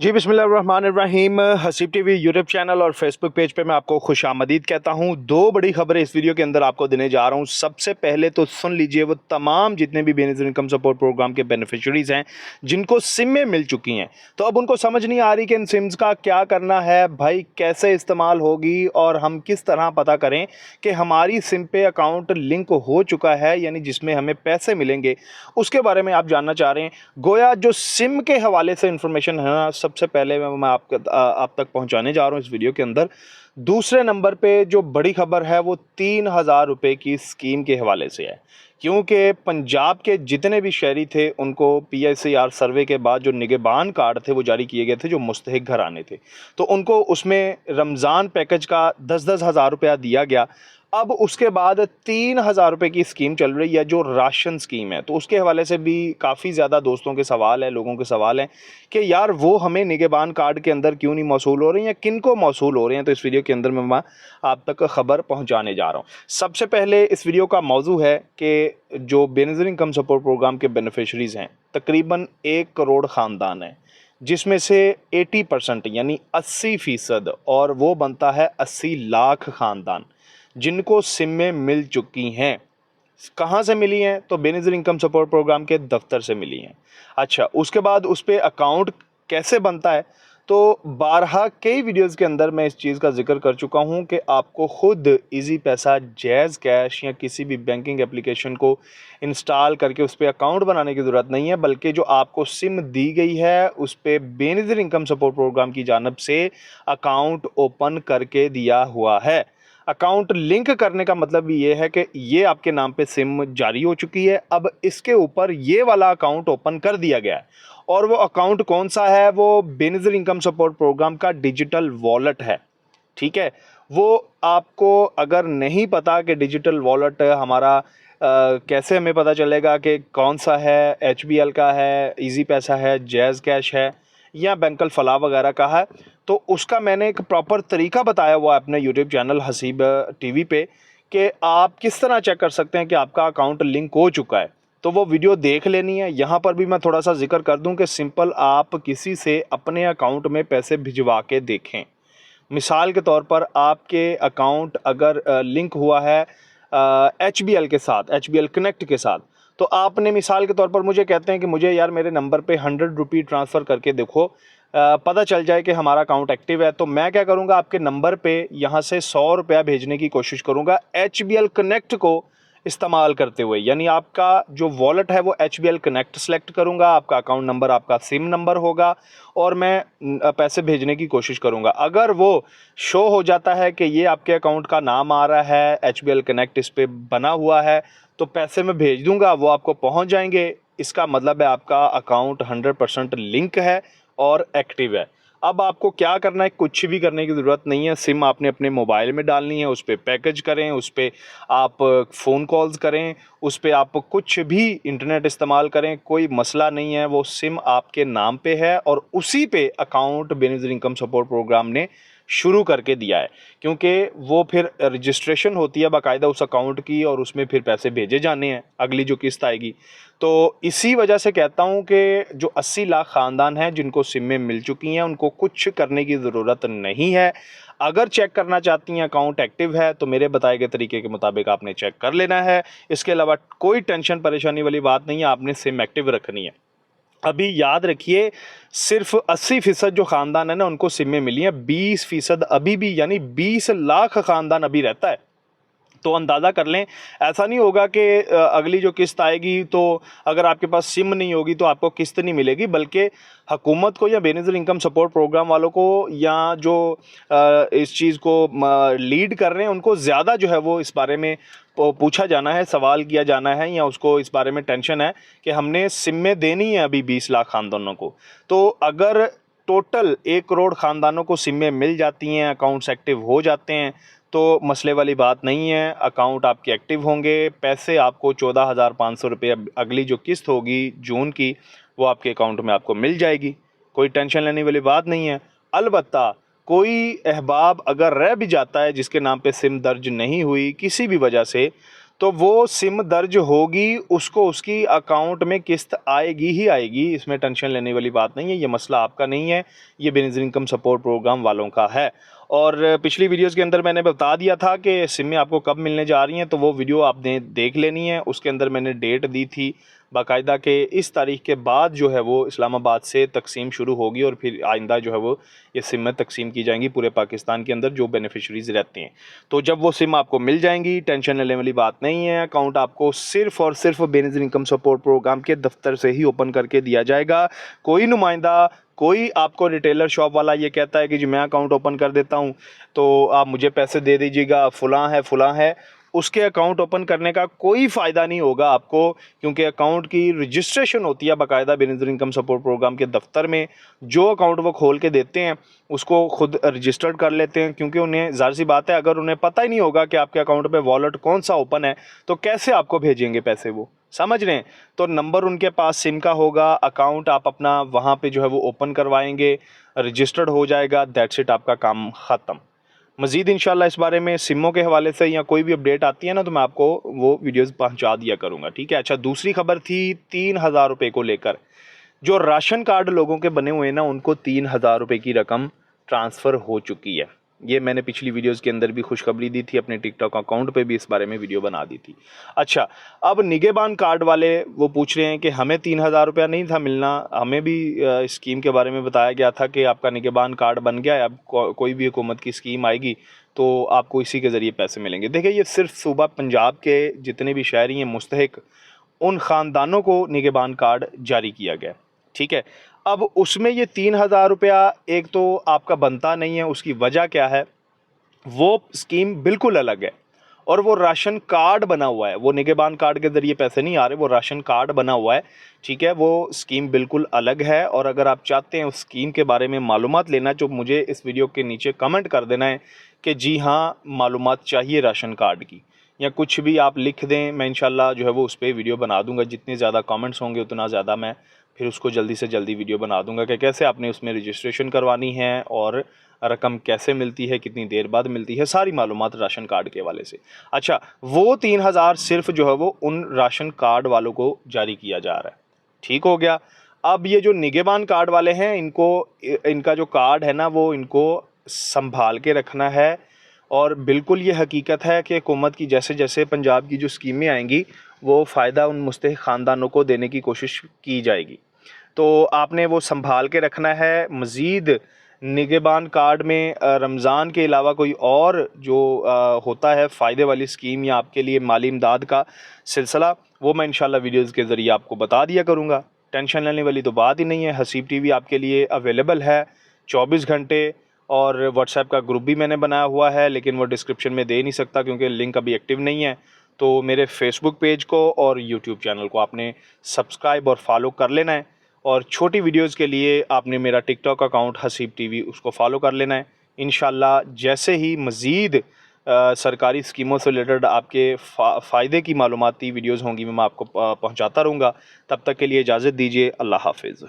जी बिस्मिल्लाहिर्रहमानिर्रहीम। Haseeb TV YouTube channel और Facebook page पे मैं आपको खुशामदीद कहता हूँ। दो बड़ी खबरें इस वीडियो के अंदर आपको देने जा रहा हूँ। सबसे पहले तो सुन लीजिए, वो तमाम जितने भी बेनिफिट इनकम सपोर्ट प्रोग्राम के बेनिफिशरीज हैं जिनको सिमें मिल चुकी हैं, तो अब उनको समझ नहीं आ रही कि इन सिम्स का क्या करना है भाई, कैसे इस्तेमाल होगी और हम किस तरह पता करें कि हमारी सिम पे अकाउंट लिंक हो चुका है, यानी जिसमें हमें पैसे मिलेंगे, उसके बारे में आप जानना चाह रहे हैं। गोया जो सिम के हवाले से इंफॉर्मेशन है ना, सबसे पहले मैं आप तक पहुंचाने जा रहा हूं इस वीडियो के अंदर। दूसरे नंबर पे जो बड़ी खबर है वो 3,000 रुपये की स्कीम के हवाले से है, क्योंकि पंजाब के जितने भी शहरी थे उनको PICR सर्वे के बाद जो निगहबान कार्ड थे वो जारी किए गए थे, जो मुस्तहिक घराने थे, तो उनको उसमें रमज़ान पैकेज का 10-10 हज़ार रुपया दिया गया। अब उसके बाद 3,000 रुपये की स्कीम चल रही है जो राशन स्कीम है, तो उसके हवाले से भी काफ़ी ज़्यादा दोस्तों के सवाल है, लोगों के सवाल हैं कि यार वो हमें निगहबान कार्ड के अंदर क्यों नहीं मौसूल हो रही हैं, किन को मौसूल हो रहे हैं। तो इस वीडियो के अंदर मैं आप तक खबर पहुंचाने जा रहा हूं। सबसे पहले इस वीडियो का मौजू है कि जो बेनज़ीर इनकम सपोर्ट प्रोग्राम के बेनिफिशरीज़ हैं तकरीबन 1 करोड़ ख़ानदान हैं, जिसमें से 80% यानी 80% और वो बनता है 80 लाख ख़ानदान जिनको सिमें मिल चुकी हैं। कहाँ से मिली हैं? तो बेनिफिट इनकम सपोर्ट प्रोग्राम के दफ्तर से मिली हैं। अच्छा, उसके बाद उस पे अकाउंट कैसे बनता है? तो बारहा कई वीडियोज़ के अंदर मैं इस चीज़ का ज़िक्र कर चुका हूँ कि आपको खुद ईज़ी पैसा, जैज़ कैश या किसी भी बैंकिंग एप्लीकेशन को इंस्टॉल करके उस पे अकाउंट बनाने की ज़रूरत नहीं है, बल्कि जो आपको सिम दी गई है उस पे बेनिफिट इनकम सपोर्ट प्रोग्राम की जानिब से अकाउंट ओपन करके दिया हुआ है। अकाउंट लिंक करने का मतलब ये है कि ये आपके नाम पे सिम जारी हो चुकी है, अब इसके ऊपर ये वाला अकाउंट ओपन कर दिया गया है। और वो अकाउंट कौन सा है? वो बेनिफिट इनकम सपोर्ट प्रोग्राम का डिजिटल वॉलेट है। ठीक है, वो आपको अगर नहीं पता कि डिजिटल वॉलेट हमारा कैसे हमें पता चलेगा कि कौन सा है, HBL का है, ईजी पैसा है, जैज़ कैश है या बैंकल फलाह वगैरह का है, तो उसका मैंने एक प्रॉपर तरीका बताया हुआ है अपने यूट्यूब चैनल हसीब टीवी पे कि आप किस तरह चेक कर सकते हैं कि आपका अकाउंट लिंक हो चुका है। तो वो वीडियो देख लेनी है। यहाँ पर भी मैं थोड़ा सा जिक्र कर दूं कि सिंपल आप किसी से अपने अकाउंट में पैसे भिजवा के देखें। मिसाल के तौर पर आपके अकाउंट अगर लिंक हुआ है HBL के साथ, HBL कनेक्ट के साथ, तो आपने मिसाल के तौर पर मुझे कहते हैं कि मुझे यार मेरे नंबर पे 100 रुपये ट्रांसफ़र करके देखो, पता चल जाए कि हमारा अकाउंट एक्टिव है। तो मैं क्या करूँगा, आपके नंबर पे यहाँ से 100 रुपया भेजने की कोशिश करूँगा HBL कनेक्ट को इस्तेमाल करते हुए, यानी आपका जो वॉलेट है वो HBL कनेक्ट सेलेक्ट करूँगा, आपका अकाउंट नंबर आपका सिम नंबर होगा और मैं पैसे भेजने की कोशिश करूँगा। अगर वो शो हो जाता है कि ये आपके अकाउंट का नाम आ रहा है, HBL कनेक्ट इस पे बना हुआ है, तो पैसे मैं भेज दूँगा, वो आपको पहुँच जाएंगे। इसका मतलब है आपका अकाउंट 100% लिंक है और एक्टिव है। अब आपको क्या करना है? कुछ भी करने की ज़रूरत नहीं है। सिम आपने अपने मोबाइल में डालनी है, उस पे पैकेज करें, उस पे आप फ़ोन कॉल्स करें, उस पे आप कुछ भी इंटरनेट इस्तेमाल करें, कोई मसला नहीं है। वो सिम आपके नाम पे है और उसी पे account benefit income support program ने शुरू करके दिया है, क्योंकि वो फिर रजिस्ट्रेशन होती है बाकायदा उस अकाउंट की और उसमें फिर पैसे भेजे जाने हैं, अगली जो किस्त आएगी। तो इसी वजह से कहता हूँ कि जो 80 लाख ख़ानदान हैं जिनको सिमें मिल चुकी हैं उनको कुछ करने की ज़रूरत नहीं है। अगर चेक करना चाहती हैं अकाउंट एक्टिव है तो मेरे बताए गए तरीके के मुताबिक आपने चेक कर लेना है। इसके अलावा कोई टेंशन परेशानी वाली बात नहीं है, आपने सिम एक्टिव रखनी है। अभी याद रखिए, सिर्फ 80% जो ख़ानदान है ना उनको सिमें मिली हैं, 20% अभी भी, यानी 20 लाख ख़ानदान अभी रहता है। तो अंदाज़ा कर लें, ऐसा नहीं होगा कि अगली जो किस्त आएगी तो अगर आपके पास सिम नहीं होगी तो आपको किस्त नहीं मिलेगी, बल्कि हुकूमत को या बेनिफिट इनकम सपोर्ट प्रोग्राम वालों को या जो इस चीज़ को लीड कर रहे हैं उनको ज़्यादा जो है वो इस बारे में पूछा जाना है, सवाल किया जाना है, या उसको इस बारे में टेंशन है कि हमने सिमें देनी है अभी 20 लाख ख़ानदानों को। तो अगर टोटल 1 करोड़ ख़ानदानों को सिमें मिल जाती हैं, अकाउंट्स एक्टिव हो जाते हैं, तो मसले वाली बात नहीं है। अकाउंट आपके एक्टिव होंगे, पैसे आपको 14,500 रुपये अगली जो किस्त होगी जून की वो आपके अकाउंट में आपको मिल जाएगी। कोई टेंशन लेने वाली बात नहीं है। अलबत्ता कोई अहबाब अगर रह भी जाता है जिसके नाम पे सिम दर्ज नहीं हुई किसी भी वजह से, तो वो सिम दर्ज होगी, उसको उसकी अकाउंट में किस्त आएगी ही आएगी, इसमें टेंशन लेने वाली बात नहीं है। ये मसला आपका नहीं है, ये बेनिफिट इनकम सपोर्ट प्रोग्राम वालों का है। और पिछली वीडियोस के अंदर मैंने बता दिया था कि सिमें आपको कब मिलने जा रही हैं, तो वो वीडियो आपने देख लेनी है। उसके अंदर मैंने डेट दी थी बाकायदा के इस तारीख के बाद जो है वो इस्लामाबाद से तकसीम शुरू होगी और फिर आइंदा जो है वो ये सिमें तकसीम की जाएंगी पूरे पाकिस्तान के अंदर जो बेनिफिशरीज़ रहते हैं। तो जब वो सिम आपको मिल जाएंगी, टेंशन लेने वाली बात नहीं है। अकाउंट आपको सिर्फ़ और सिर्फ बेनिफिट इनकम सपोर्ट प्रोग्राम के दफ्तर से ही ओपन करके दिया जाएगा। कोई नुमाइंदा, कोई आपको रिटेलर शॉप वाला ये कहता है कि जी मैं अकाउंट ओपन कर देता हूँ तो आप मुझे पैसे दे दीजिएगा, फ़लाँ है, उसके अकाउंट ओपन करने का कोई फ़ायदा नहीं होगा आपको, क्योंकि अकाउंट की रजिस्ट्रेशन होती है बाकायदा बेनिफिट इनकम सपोर्ट प्रोग्राम के दफ्तर में। जो अकाउंट वो खोल के देते हैं उसको खुद रजिस्टर्ड कर लेते हैं, क्योंकि उन्हें ज़ाहिर सी बात है अगर उन्हें पता ही नहीं होगा कि आपके अकाउंट पे वॉलेट कौन सा ओपन है तो कैसे आपको भेजेंगे पैसे, वो समझ रहे हैं। तो नंबर उनके पास सिम का होगा, अकाउंट आप अपना वहाँ पे जो है वो ओपन करवाएंगे, रजिस्टर्ड हो जाएगा, दैट्स इट, आपका काम ख़त्म। मज़ीद इंशाल्लाह इस बारे में सिमों के हवाले से या कोई भी अपडेट आती है ना तो मैं आपको वो वीडियोस पहुंचा दिया करूंगा, ठीक है। अच्छा, दूसरी खबर थी 3,000 रुपये को लेकर। जो राशन कार्ड लोगों के बने हुए हैं ना उनको 3,000 रुपये की रकम ट्रांसफ़र हो चुकी है। ये मैंने पिछली वीडियोस के अंदर भी खुशखबरी दी थी, अपने टिकटॉक अकाउंट पे भी इस बारे में वीडियो बना दी थी। अच्छा, अब निगहबान कार्ड वाले वो पूछ रहे हैं कि हमें 3,000 रुपया नहीं था मिलना, हमें भी स्कीम के बारे में बताया गया था कि आपका निगहबान कार्ड बन गया है, अब कोई भी हुकूमत की स्कीम आएगी तो आपको इसी के ज़रिए पैसे मिलेंगे। देखिए, ये सिर्फ सूबा पंजाब के जितने भी शहरी हैं मुस्तहिक, उन ख़ानदानों को निगहबान कार्ड जारी किया गया, ठीक है। अब उसमें ये 3,000 रुपया एक तो आपका बनता नहीं है, उसकी वजह क्या है? वो स्कीम बिल्कुल अलग है और वो राशन कार्ड बना हुआ है, वो निगहबान कार्ड के ज़रिए पैसे नहीं आ रहे, वो राशन कार्ड बना हुआ है, ठीक है। वो स्कीम बिल्कुल अलग है और अगर आप चाहते हैं उस स्कीम के बारे में मालूमात लेना तो मुझे इस वीडियो के नीचे कमेंट कर देना है कि जी हाँ मालूमात चाहिए राशन कार्ड की, या कुछ भी आप लिख दें, मैं इंशाल्लाह जो है वो उस पर वीडियो बना दूंगा। जितने ज़्यादा कमेंट्स होंगे उतना ज़्यादा मैं फिर उसको जल्दी से जल्दी वीडियो बना दूंगा कि कैसे आपने उसमें रजिस्ट्रेशन करवानी है और रकम कैसे मिलती है, कितनी देर बाद मिलती है, सारी मालूमात राशन कार्ड के हवाले से। अच्छा, वो 3,000 सिर्फ जो है वो उन राशन कार्ड वालों को जारी किया जा रहा है, ठीक हो गया। अब ये जो निगहबान कार्ड वाले हैं इनको, इनका जो कार्ड है ना वो इनको संभाल के रखना है और बिल्कुल ये हकीकत है कि हुकूमत की जैसे जैसे पंजाब की जो स्कीमें आएंगी वो फ़ायदा उन मुस्तहिक ख़ानदानों को देने की कोशिश की जाएगी, तो आपने वो संभाल के रखना है। मज़ीद निगहबान कार्ड में रमज़ान के अलावा कोई और जो होता है फ़ायदे वाली स्कीम या आपके लिए माली इमदाद का सिलसिला, वो मैं इंशाल्लाह वीडियोज़ के ज़रिए आपको बता दिया करूँगा। टेंशन लेने वाली तो बात ही नहीं है। हसीब टीवी आपके लिए अवेलेबल है 24 घंटे और व्हाट्सएप का ग्रुप भी मैंने बनाया हुआ है, लेकिन वो डिस्क्रिप्शन में दे नहीं सकता क्योंकि लिंक अभी एक्टिव नहीं है। तो मेरे फेसबुक पेज को और यूट्यूब चैनल को आपने सब्सक्राइब और फॉलो कर लेना है और छोटी वीडियोज़ के लिए आपने मेरा टिकटॉक अकाउंट हसीब टीवी उसको फॉलो कर लेना है। इंशाल्लाह जैसे ही मज़ीद सरकारी स्कीमों से रिलेटेड आपके फ़ायदे की मालूमाती वीडियोज़ होंगी मैं आपको पहुँचाता रहूँगा। तब तक के लिए इजाज़त दीजिए। अल्लाह हाफ़िज़।